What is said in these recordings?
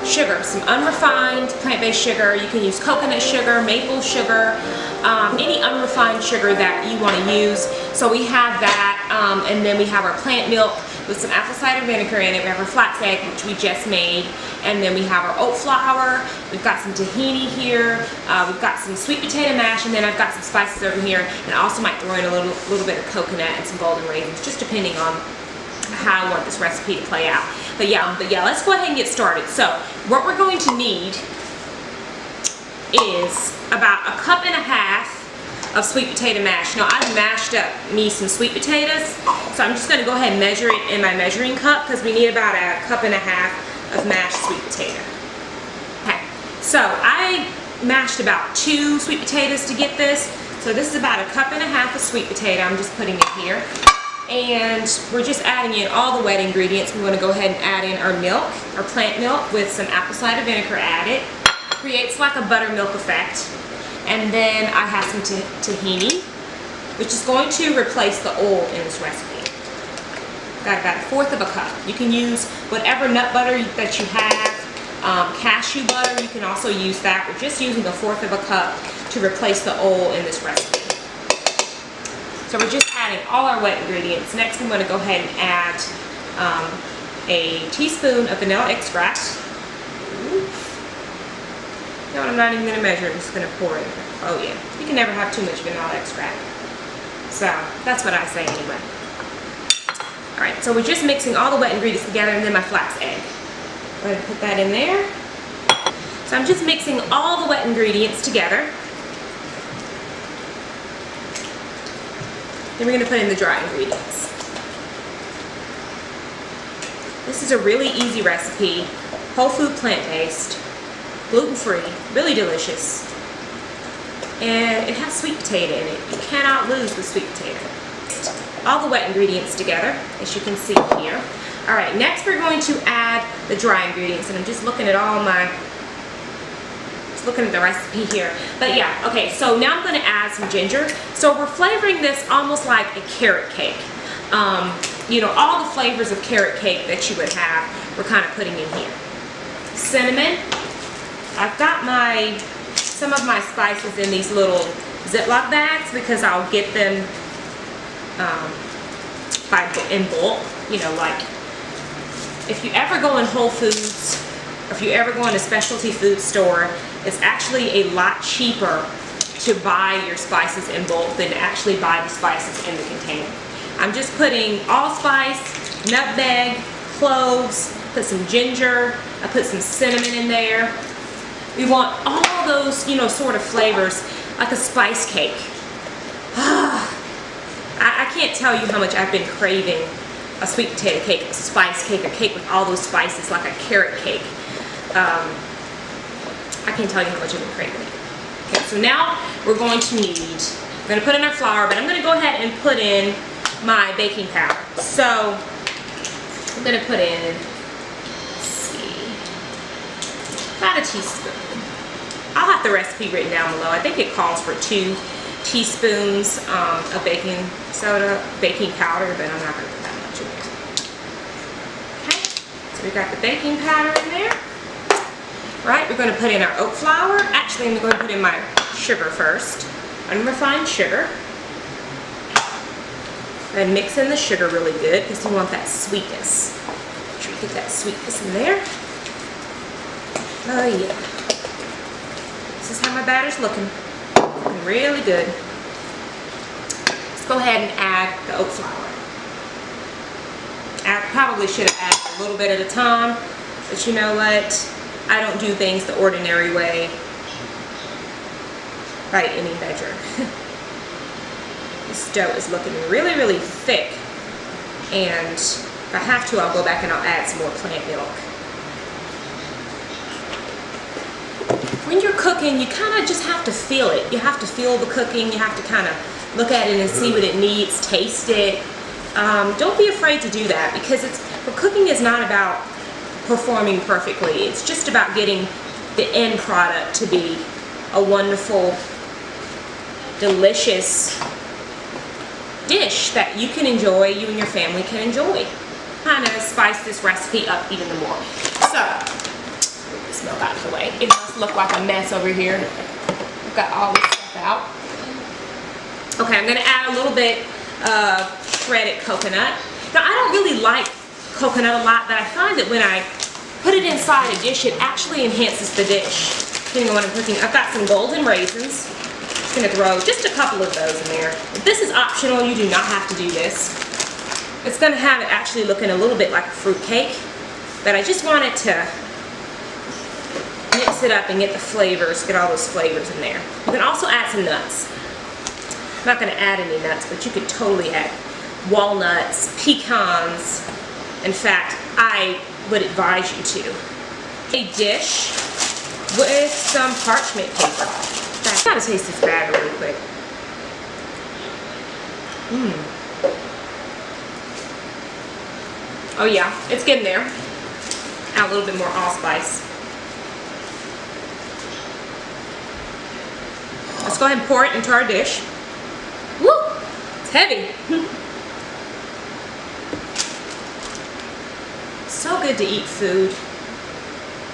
sugar, some unrefined plant-based sugar. You can use coconut sugar, maple sugar, any unrefined sugar that you want to use. So we have that, and then we have our plant milk with some apple cider vinegar in it. We have our flax egg, which we just made, and then we have our oat flour. We've got some tahini here. We've got some sweet potato mash, and then I've got some spices over here, and I also might throw in a little bit of coconut and some golden raisins, just depending on how I want this recipe to play out. But yeah, let's go ahead and get started. So what we're going to need is about 1.5 cups of sweet potato mash. Now I've mashed up me some sweet potatoes, so I'm just going to go ahead and measure it in my measuring cup because we need about 1.5 cups of mashed sweet potato. Okay, so I mashed about 2 sweet potatoes to get this. So this is about 1.5 cups of sweet potato. I'm just putting it here. And we're just adding in all the wet ingredients. We want to go ahead and add in our milk, our plant milk with some apple cider vinegar added. Creates like a buttermilk effect. And then I have some tahini, which is going to replace the oil in this recipe. Got about 1/4 cup. You can use whatever nut butter that you have. Cashew butter, you can also use that. We're just using 1/4 cup to replace the oil in this recipe. So we're just adding all our wet ingredients. Next I'm going to go ahead and add a teaspoon of vanilla extract. No, I'm not even going to measure it, I'm just going to pour it. Oh yeah, you can never have too much vanilla extract. So that's what I say anyway. Alright, so we're just mixing all the wet ingredients together, and then my flax egg. Go ahead and put that in there. So I'm just mixing all the wet ingredients together. Then we're going to put in the dry ingredients. This is a really easy recipe, whole food plant-based, gluten-free, really delicious. And it has sweet potato in it. You cannot lose the sweet potato. All the wet ingredients together, as you can see here. Alright, next we're going to add the dry ingredients, and I'm just looking at all my looking at the recipe here. But yeah, okay, so now I'm going to add some ginger. So we're flavoring this almost like a carrot cake. You know, all the flavors of carrot cake that you would have, we're kind of putting in here. Cinnamon. I've got some of my spices in these little Ziploc bags because I'll get them in bulk. You know, like if you ever go in Whole Foods, if you ever go in a specialty food store, it's actually a lot cheaper to buy your spices in bulk than to actually buy the spices in the container. I'm just putting allspice, nutmeg, cloves, put some ginger, I put some cinnamon in there. We want all those, you know, sort of flavors, like a spice cake. I can't tell you how much I've been craving a sweet potato cake, a spice cake, a cake with all those spices, like a carrot cake. I can't tell you how much I've been craving it. Okay, so now we're going to put in our flour, but I'm going to go ahead and put in my baking powder. So I'm going to put in, let's see, about a teaspoon. I'll have the recipe written down below. I think it calls for 2 teaspoons of baking powder, but I'm not going to put that much in there. Okay, so we've got the baking powder in there. Right, we're going to put in our oat flour. Actually, I'm going to put in my sugar first. Unrefined sugar. And mix in the sugar really good because we want that sweetness. Make sure we get that sweetness in there. Oh yeah. This is how my batter's looking. Looking really good. Let's go ahead and add the oat flour. I probably should have added a little bit at a time, but you know what? I don't do things the ordinary way by any measure. This dough is looking really, really thick, and if I have to, I'll go back and I'll add some more plant milk. When you're cooking, you kind of just have to feel it. You have to feel the cooking. You have to kind of look at it and see what it needs, taste it. Don't be afraid to do that, because cooking is not about performing perfectly. It's just about getting the end product to be a wonderful, delicious dish that you can enjoy, you and your family can enjoy. Kind of spice this recipe up even more. So this milk out of the way. It must look like a mess over here. I've got all this stuff out. Okay, I'm gonna add a little bit of shredded coconut. Now, I don't really like coconut a lot, but I find that when I put it inside a dish, it actually enhances the dish, depending on what I'm cooking. I've got some golden raisins. I'm gonna throw just a couple of those in there. This is optional, you do not have to do this. It's gonna have it actually looking a little bit like a fruit cake, but I just wanted to mix it up and get the flavors, get all those flavors in there. You can also add some nuts. I'm not gonna add any nuts, but you could totally add walnuts, pecans. In fact, I would advise you to. A dish with some parchment paper. I gotta taste this bag really quick. Oh yeah, it's getting there. Add a little bit more allspice. Let's go ahead and pour it into our dish. Woo! It's heavy. So good to eat food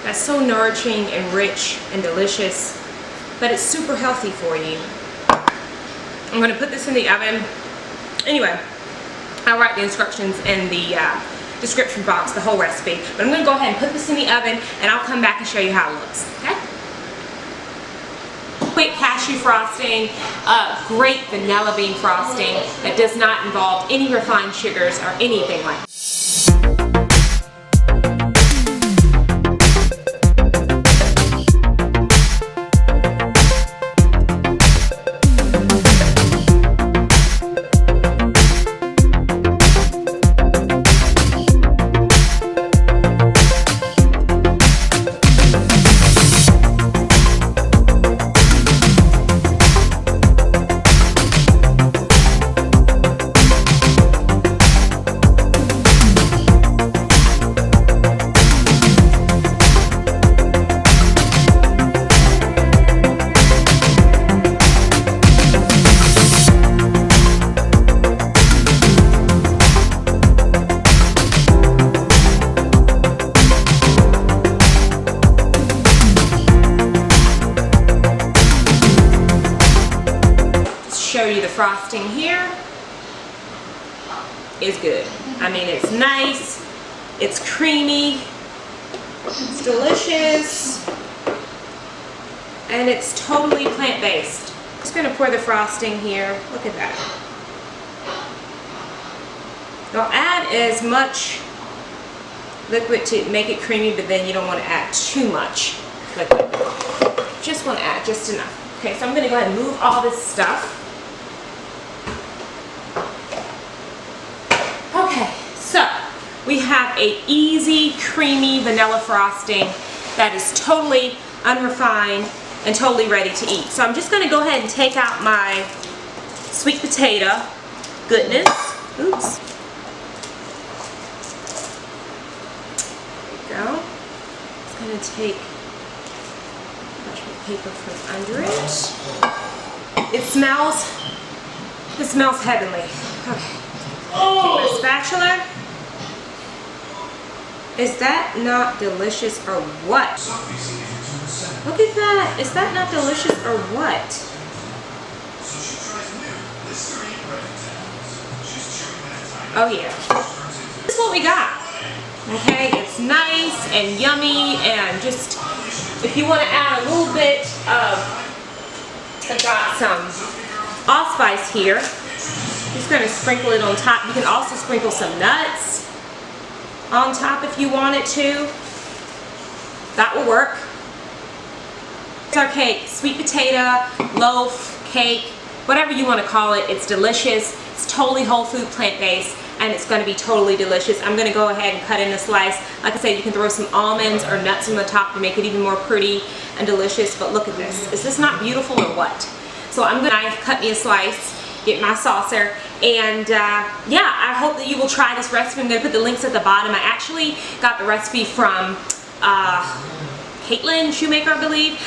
that's so nourishing and rich and delicious, but it's super healthy for you. I'm gonna put this in the oven. Anyway, I'll write the instructions in the description box, the whole recipe, but I'm gonna go ahead and put this in the oven and I'll come back and show you how it looks, okay? Quick cashew frosting, great vanilla bean frosting that does not involve any refined sugars or anything like that. Show you the frosting here is good. I mean, it's nice, it's creamy, it's delicious, and it's totally plant-based. Just gonna pour the frosting here. Look at that. I'll add as much liquid to make it creamy, but then you don't want to add too much liquid. Just want to add just enough. Okay, so I'm gonna go ahead and move all this stuff. Okay, so we have a easy, creamy vanilla frosting that is totally unrefined and totally ready to eat. So I'm just going to go ahead and take out my sweet potato goodness. Oops. There we go. Just going to take parchment paper from under it. It smells heavenly. Okay. Take my spatula. Is that not delicious or what? Look at that. Is that not delicious or what? Oh yeah. This is what we got. Okay, it's nice and yummy, and just if you want to add a little bit of, I've got some allspice here. Just going to sprinkle it on top. You can also sprinkle some nuts on top if you wanted to. That will work. It's our cake. Sweet potato, loaf, cake, whatever you want to call it. It's delicious. It's totally whole food, plant-based, and it's going to be totally delicious. I'm going to go ahead and cut in a slice. Like I said, you can throw some almonds or nuts on the top to make it even more pretty and delicious. But look at this. Is this not beautiful or what? So I'm going to cut me a slice, get my saucer, and yeah, I hope that you will try this recipe. I'm going to put the links at the bottom. I actually got the recipe from Caitlin Shoemaker, I believe,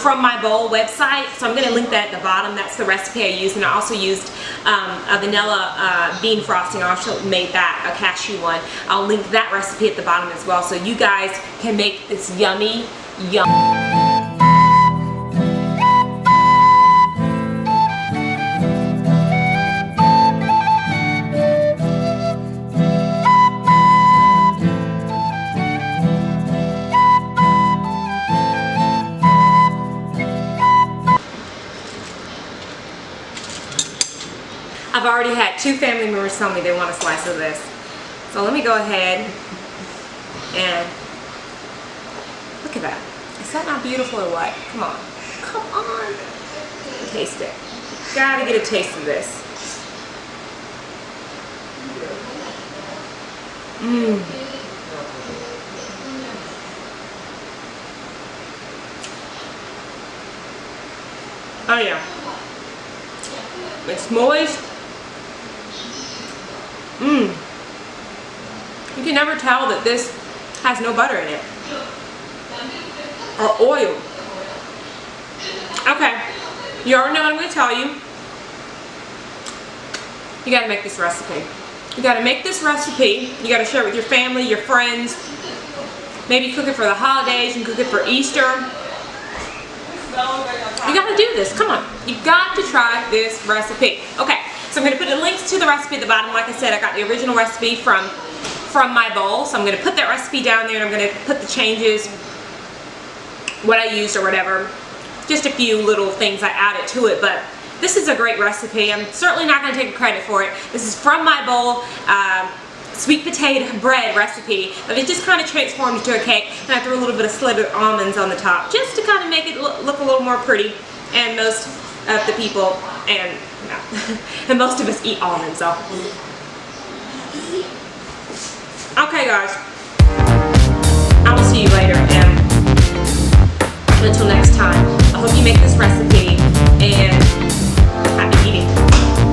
from my bowl website, so I'm going to link that at the bottom. That's the recipe I used, and I also used a vanilla bean frosting. I also made that, a cashew one. I'll link that recipe at the bottom as well, so you guys can make this yummy Yum. I've already had 2 family members tell me they want a slice of this. So let me go ahead and look at that. Is that not beautiful or what? Come on. Come on. Taste it. Gotta get a taste of this. Mmm. Oh yeah. It's moist. Mmm. You can never tell that this has no butter in it. Or oil. Okay. You already know what I'm going to tell you. You got to make this recipe. You got to make this recipe. You got to share it with your family, your friends. Maybe cook it for the holidays. You can cook it for Easter. You got to do this. Come on. You got to try this recipe. Okay. So I'm going to put the links to the recipe at the bottom. Like I said, I got the original recipe from my bowl. So I'm going to put that recipe down there and I'm going to put the changes, what I used or whatever. Just a few little things I added to it. But this is a great recipe. I'm certainly not going to take credit for it. This is from my bowl. Sweet potato bread recipe, but it just kind of transformed into a cake, and I threw a little bit of slivered almonds on the top just to kind of make it look a little more pretty. And most of the people, and most of us eat almonds, so. Okay guys, I will see you later, and until next time, I hope you make this recipe, and happy eating.